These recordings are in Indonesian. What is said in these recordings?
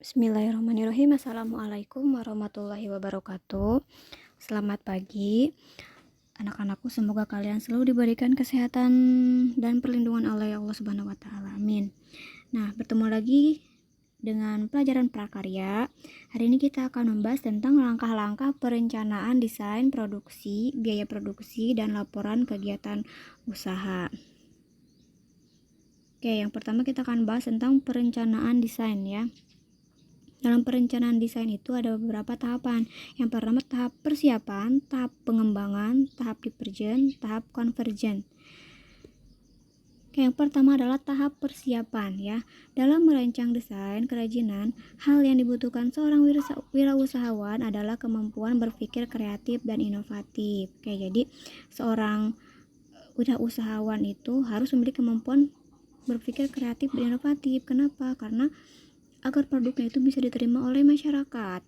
Bismillahirrahmanirrahim. Assalamualaikum warahmatullahi wabarakatuh. Selamat pagi anak-anakku, semoga kalian selalu diberikan kesehatan dan perlindungan oleh Allah Subhanahu wa taala. Amin. Nah, bertemu lagi dengan pelajaran prakarya. Hari ini kita akan membahas tentang langkah-langkah perencanaan desain produksi, biaya produksi, dan laporan kegiatan usaha. Oke, yang pertama kita akan bahas tentang perencanaan desain ya. Dalam perencanaan desain itu ada beberapa tahapan. Yang pertama tahap persiapan, tahap pengembangan, tahap divergen, tahap konvergen. Yang pertama adalah tahap persiapan ya. Dalam merancang desain kerajinan, hal yang dibutuhkan seorang wirausahawan adalah kemampuan berpikir kreatif dan inovatif. Oke, jadi seorang wirausahawan itu harus memiliki kemampuan berpikir kreatif dan inovatif. Kenapa? Karena agar produknya itu bisa diterima oleh masyarakat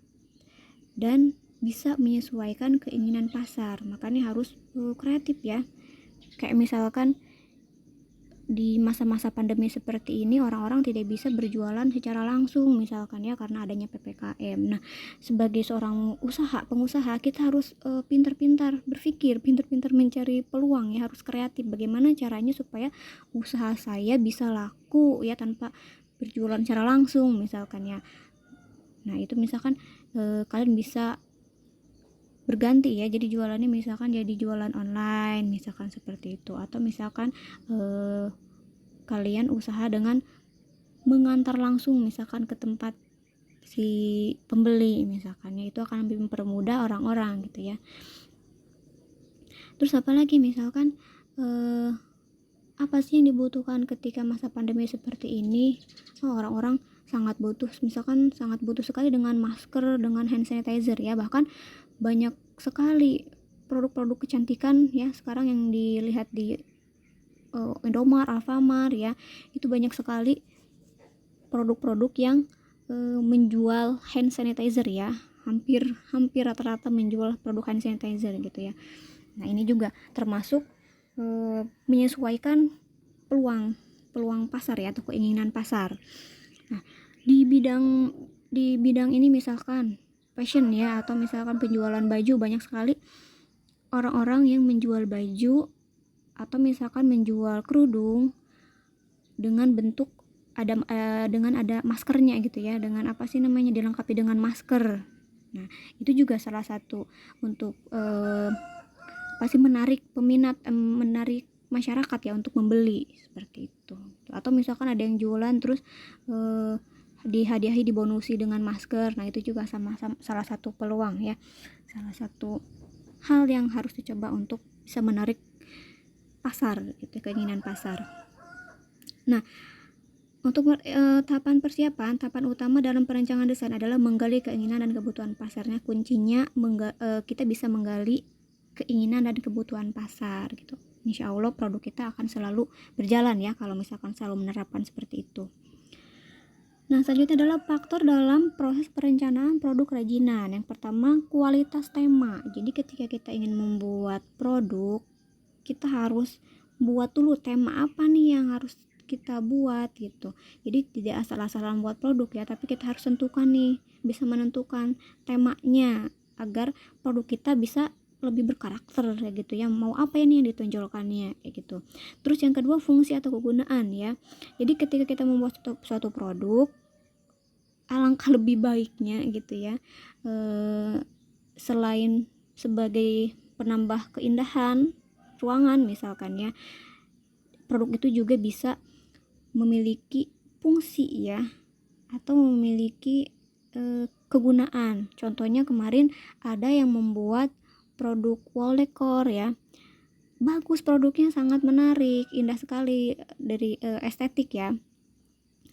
dan bisa menyesuaikan keinginan pasar. Makanya harus kreatif ya. Kayak misalkan di masa-masa pandemi seperti ini orang-orang tidak bisa berjualan secara langsung misalkan ya, karena adanya PPKM. Nah, sebagai seorang pengusaha kita harus pintar-pintar berpikir, pintar-pintar mencari peluang ya, harus kreatif. Bagaimana caranya supaya usaha saya bisa laku ya tanpa berjualan secara langsung misalkan ya. Nah, itu misalkan kalian bisa berganti ya, jadi jualannya misalkan jadi jualan online misalkan seperti itu, atau misalkan kalian usaha dengan mengantar langsung misalkan ke tempat si pembeli misalkan ya, itu akan lebih mempermudah orang-orang gitu ya. Terus apa lagi misalkan apa sih yang dibutuhkan ketika masa pandemi seperti ini? Orang-orang sangat butuh sekali dengan masker, dengan hand sanitizer ya. Bahkan banyak sekali produk-produk kecantikan ya sekarang yang dilihat di Indomaret, Alfamart ya. Itu banyak sekali produk-produk yang menjual hand sanitizer ya. Hampir rata-rata menjual produk hand sanitizer gitu ya. Nah, ini juga termasuk menyesuaikan peluang pasar ya, atau keinginan pasar. Nah, di bidang ini misalkan fashion ya, atau misalkan penjualan baju, banyak sekali orang-orang yang menjual baju atau misalkan menjual kerudung dengan bentuk dengan ada maskernya gitu ya, dengan apa sih namanya, dilengkapi dengan masker. Nah, itu juga salah satu untuk pasti menarik peminat, menarik masyarakat ya untuk membeli seperti itu. Atau misalkan ada yang jualan terus dihadiahi, dibonusi dengan masker. Nah, itu juga sama-sama salah satu peluang ya, salah satu hal yang harus dicoba untuk bisa menarik pasar gitu, keinginan pasar. Nah, untuk tahapan persiapan, tahapan utama dalam perencanaan desain adalah menggali keinginan dan kebutuhan pasarnya. Kuncinya kita bisa menggali keinginan dan kebutuhan pasar gitu. Insya Allah produk kita akan selalu berjalan ya kalau misalkan selalu menerapkan seperti itu. Nah, selanjutnya adalah faktor dalam proses perencanaan produk kerajinan. Yang pertama, kualitas tema. Jadi ketika kita ingin membuat produk, kita harus buat dulu tema apa nih yang harus kita buat gitu. Jadi tidak asal-asalan buat produk ya, tapi kita harus tentukan nih, bisa menentukan temanya agar produk kita bisa lebih berkarakter kayak gitu ya, mau apa ini yang ditonjolkannya kayak gitu. Terus yang kedua, fungsi atau kegunaan ya. Jadi ketika kita membuat suatu produk, alangkah lebih baiknya gitu ya, selain sebagai penambah keindahan ruangan misalkan ya, produk itu juga bisa memiliki fungsi ya, atau memiliki kegunaan. Contohnya kemarin ada yang membuat produk wall decor ya, bagus produknya, sangat menarik, indah sekali dari estetik ya,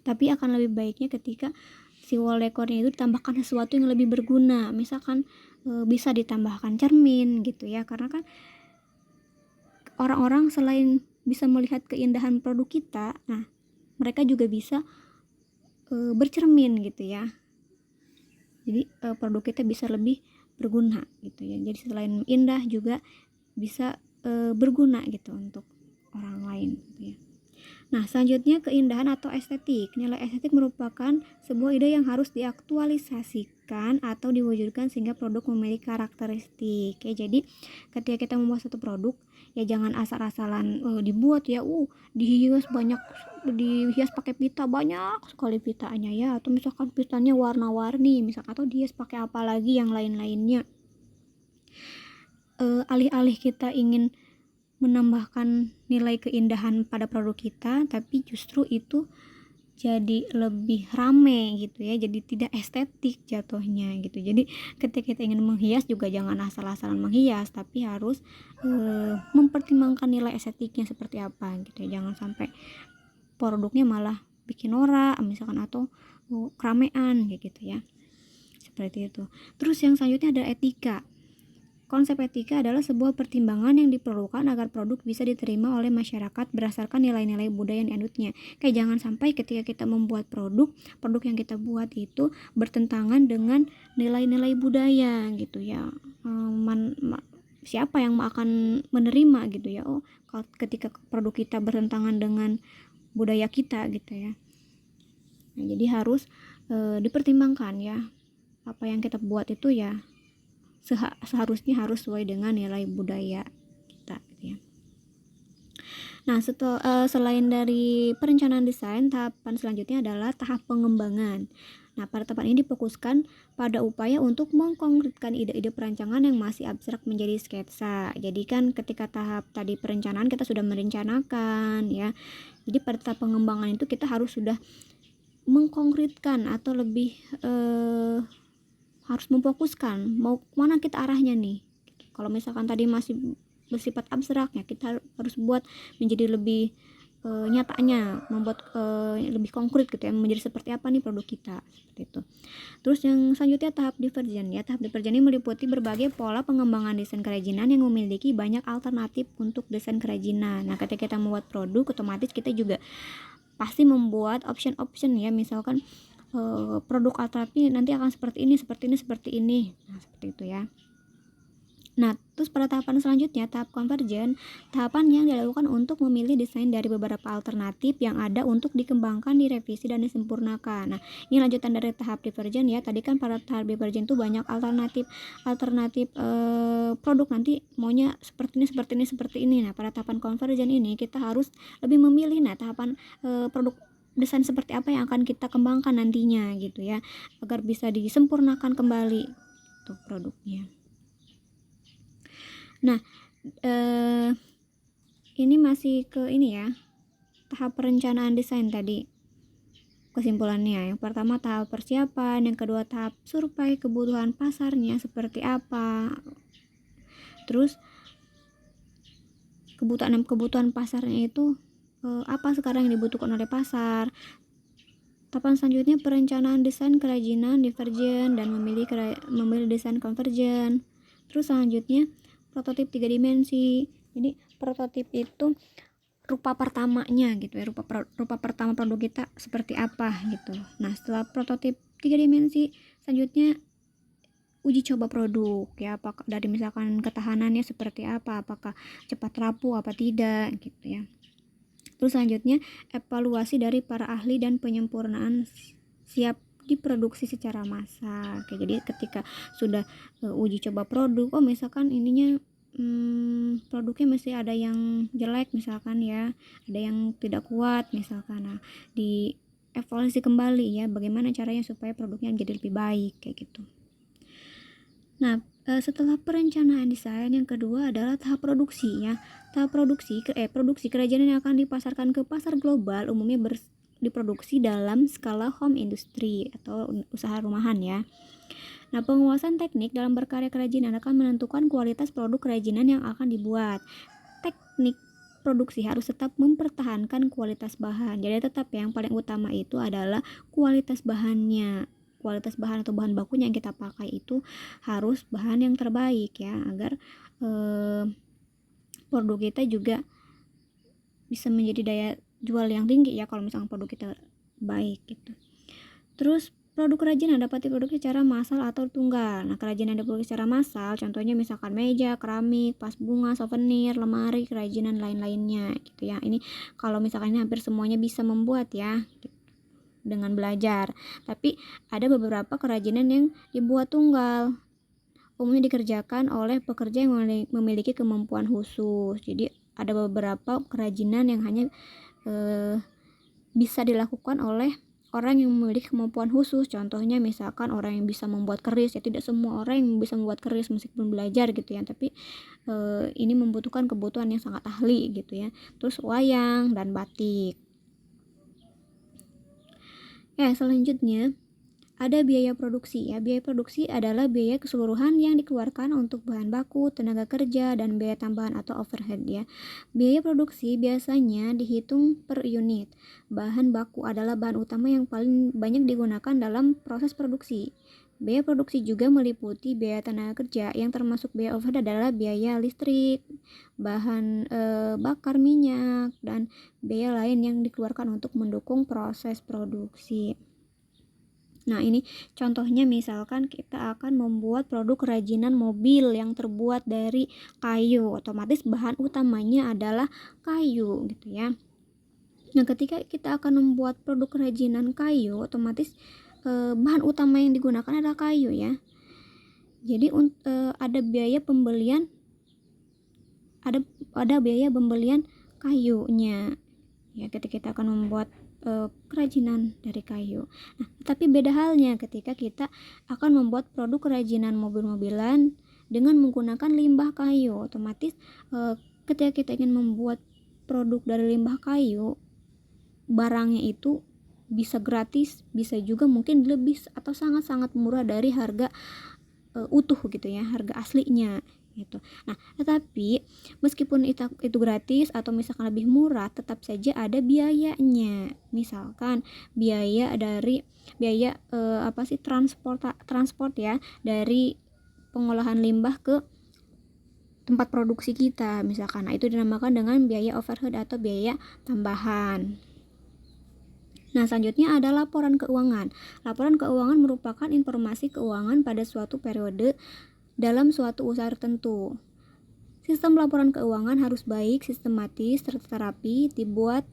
tapi akan lebih baiknya ketika si wall decornya itu ditambahkan sesuatu yang lebih berguna, misalkan bisa ditambahkan cermin gitu ya, karena kan orang-orang selain bisa melihat keindahan produk kita, nah mereka juga bisa bercermin gitu ya, jadi produk kita bisa lebih berguna gitu ya. Jadi selain indah juga bisa berguna gitu untuk orang lain gitu ya. Nah, selanjutnya keindahan atau estetik. Nilai estetik merupakan sebuah ide yang harus diaktualisasikan atau diwujudkan sehingga produk memiliki karakteristik. Ya, jadi ketika kita membuat satu produk, ya jangan asal-asalan dibuat ya, dihias banyak, dihias pakai pita banyak sekali pitanya ya, atau misalkan pitanya warna-warni, misalkan atau dihias pakai apa lagi yang lain-lainnya. Alih-alih kita ingin menambahkan nilai keindahan pada produk kita, tapi justru itu jadi lebih rame gitu ya, jadi tidak estetik jatuhnya gitu. Jadi ketika kita ingin menghias juga jangan asal-asalan menghias, tapi harus mempertimbangkan nilai estetiknya seperti apa gitu ya. Jangan sampai produknya malah bikin norak misalkan, atau keramaian kayak gitu ya, seperti itu. Terus yang selanjutnya ada etika. Konsep etika adalah sebuah pertimbangan yang diperlukan agar produk bisa diterima oleh masyarakat berdasarkan nilai-nilai budaya yang dianutnya. Kayak jangan sampai ketika kita membuat produk yang kita buat itu bertentangan dengan nilai-nilai budaya gitu ya. Siapa yang akan menerima gitu ya? Ketika produk kita bertentangan dengan budaya kita gitu ya. Nah, jadi harus dipertimbangkan ya, apa yang kita buat itu ya seharusnya harus sesuai dengan nilai budaya kita gitu ya. Nah, selain dari perencanaan desain, tahapan selanjutnya adalah tahap pengembangan. Nah, pada tahapan ini difokuskan pada upaya untuk mengkonkretkan ide-ide perancangan yang masih abstrak menjadi sketsa. Jadi kan ketika tahap tadi perencanaan kita sudah merencanakan ya. Jadi pada tahap pengembangan itu kita harus sudah mengkonkretkan atau lebih harus memfokuskan mau mana kita arahnya nih. Kalau misalkan tadi masih bersifat abstrak ya, kita harus buat menjadi lebih nyatanya, membuat lebih konkret gitu ya, menjadi seperti apa nih produk kita, seperti itu. Terus yang selanjutnya tahap divergen ya. Tahap divergen ini meliputi berbagai pola pengembangan desain kerajinan yang memiliki banyak alternatif untuk desain kerajinan. Nah, ketika kita membuat produk, otomatis kita juga pasti membuat option ya, misalkan produk alternatif nanti akan seperti ini. Nah, seperti itu ya. Nah, terus pada tahapan selanjutnya, tahap konvergen, tahapan yang dilakukan untuk memilih desain dari beberapa alternatif yang ada untuk dikembangkan, direvisi, dan disempurnakan. Nah, ini lanjutan dari tahap divergen ya. Tadi kan pada tahap divergen itu banyak alternatif produk, nanti maunya seperti ini. Nah, pada tahapan konvergen ini kita harus lebih memilih tahapan produk desain seperti apa yang akan kita kembangkan nantinya gitu ya, agar bisa disempurnakan kembali tuh produknya. Nah, ini masih ke ini ya, tahap perencanaan desain tadi. Kesimpulannya, yang pertama tahap persiapan, yang kedua tahap survei kebutuhan pasarnya seperti apa. Terus kebutuhan pasarnya itu apa sekarang yang dibutuhkan oleh pasar. Tahapan selanjutnya perencanaan desain kerajinan divergen dan memilih desain konvergen. Terus selanjutnya prototip 3 dimensi. Jadi prototip itu rupa pertamanya gitu ya, rupa pertama produk kita seperti apa gitu. Nah, setelah prototip 3 dimensi, selanjutnya uji coba produk ya, apakah dari misalkan ketahanannya seperti apa, apakah cepat rapuh apa tidak gitu ya. Terus selanjutnya evaluasi dari para ahli dan penyempurnaan siap diproduksi secara massal. Oke, jadi ketika sudah uji coba produk, misalkan ininya produknya masih ada yang jelek misalkan ya, ada yang tidak kuat misalkan. Nah, di evaluasi kembali ya, bagaimana caranya supaya produknya jadi lebih baik kayak gitu. Nah, setelah perencanaan desain, yang kedua adalah tahap produksi ya. Tahap produksi kerajinan yang akan dipasarkan ke pasar global umumnya diproduksi dalam skala home industry atau usaha rumahan ya. Nah, penguasaan teknik dalam berkarya kerajinan akan menentukan kualitas produk kerajinan yang akan dibuat. Teknik produksi harus tetap mempertahankan kualitas bahan. Jadi tetap yang paling utama itu adalah kualitas bahannya. Kualitas bahan atau bahan bakunya yang kita pakai itu harus bahan yang terbaik ya, agar produk kita juga bisa menjadi daya jual yang tinggi ya kalau misalnya produk kita baik gitu. Terus Produk kerajinan dapat diproduksi secara massal atau tunggal. Nah, kerajinan diproduksi secara massal contohnya misalkan meja, keramik, vas bunga, souvenir, lemari, kerajinan lain-lainnya gitu ya. Ini kalau misalkan ini hampir semuanya bisa membuat ya dengan belajar. Tapi ada beberapa kerajinan yang dibuat tunggal. Umumnya dikerjakan oleh pekerja yang memiliki kemampuan khusus. Jadi ada beberapa kerajinan yang hanya bisa dilakukan oleh orang yang memiliki kemampuan khusus. Contohnya misalkan orang yang bisa membuat keris ya, tidak semua orang yang bisa membuat keris meskipun belajar gitu ya, tapi ini membutuhkan kebutuhan yang sangat ahli gitu ya. Terus wayang dan batik. Selanjutnya ada biaya produksi ya. Biaya produksi adalah biaya keseluruhan yang dikeluarkan untuk bahan baku, tenaga kerja, dan biaya tambahan atau overhead ya. Biaya produksi biasanya dihitung per unit. Bahan baku adalah bahan utama yang paling banyak digunakan dalam proses produksi. Biaya produksi juga meliputi biaya tenaga kerja, yang termasuk biaya overhead adalah biaya listrik, bahan bakar minyak, dan biaya lain yang dikeluarkan untuk mendukung proses produksi. Nah, ini contohnya misalkan kita akan membuat produk kerajinan mobil yang terbuat dari kayu. Otomatis bahan utamanya adalah kayu gitu ya. Nah, ketika kita akan membuat produk kerajinan kayu, otomatis bahan utama yang digunakan adalah kayu ya. Jadi ada biaya pembelian kayunya ya ketika kita akan membuat kerajinan dari kayu. Nah, tapi beda halnya ketika kita akan membuat produk kerajinan mobil-mobilan dengan menggunakan limbah kayu. Otomatis ketika kita ingin membuat produk dari limbah kayu, barangnya itu bisa gratis, bisa juga mungkin lebih atau sangat-sangat murah dari harga utuh gitu ya, harga aslinya gitu. Nah, tetapi meskipun itu gratis atau misalkan lebih murah, tetap saja ada biayanya. Misalkan biaya transport ya, dari pengolahan limbah ke tempat produksi kita misalkan. Nah, itu dinamakan dengan biaya overhead atau biaya tambahan. Nah, selanjutnya ada laporan keuangan. Laporan keuangan merupakan informasi keuangan pada suatu periode dalam suatu usaha tertentu. Sistem laporan keuangan harus baik, sistematis, terapi, dibuat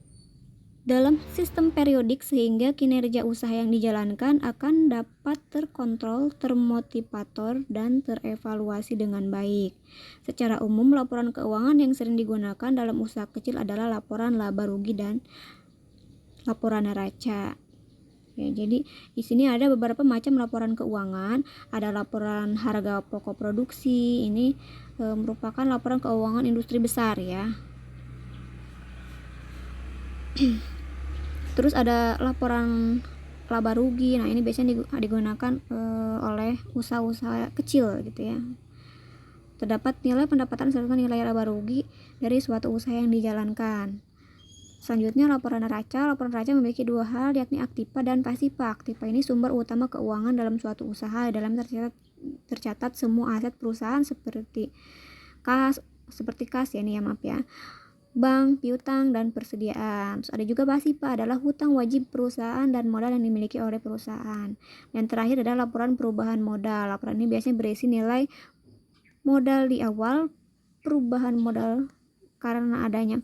dalam sistem periodik sehingga kinerja usaha yang dijalankan akan dapat terkontrol, termotivator, dan terevaluasi dengan baik. Secara umum, laporan keuangan yang sering digunakan dalam usaha kecil adalah laporan laba rugi dan laporan neraca. Ya, jadi di sini ada beberapa macam laporan keuangan. Ada laporan harga pokok produksi. Ini merupakan laporan keuangan industri besar ya. Terus ada laporan laba rugi. Nah, ini biasanya digunakan oleh usaha-usaha kecil gitu ya. Terdapat nilai pendapatan serta nilai laba rugi dari suatu usaha yang dijalankan. Selanjutnya laporan neraca. Laporan neraca memiliki dua hal, yakni aktiva dan pasifa. Aktiva ini sumber utama keuangan dalam suatu usaha. Dalam tercatat semua aset perusahaan seperti kas ya, ini ya maaf ya, bank, piutang, dan persediaan. Terus ada juga pasifa, adalah hutang wajib perusahaan dan modal yang dimiliki oleh perusahaan. Dan terakhir adalah laporan perubahan modal. Laporan ini biasanya berisi nilai modal di awal, perubahan modal karena adanya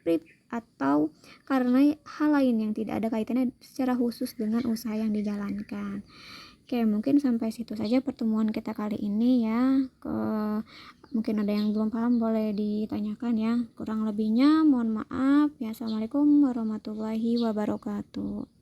PRIP atau karena hal lain yang tidak ada kaitannya secara khusus dengan usaha yang dijalankan. Oke, mungkin sampai situ saja pertemuan kita kali ini ya. Mungkin ada yang belum paham boleh ditanyakan ya. Kurang lebihnya mohon maaf ya. Assalamualaikum warahmatullahi wabarakatuh.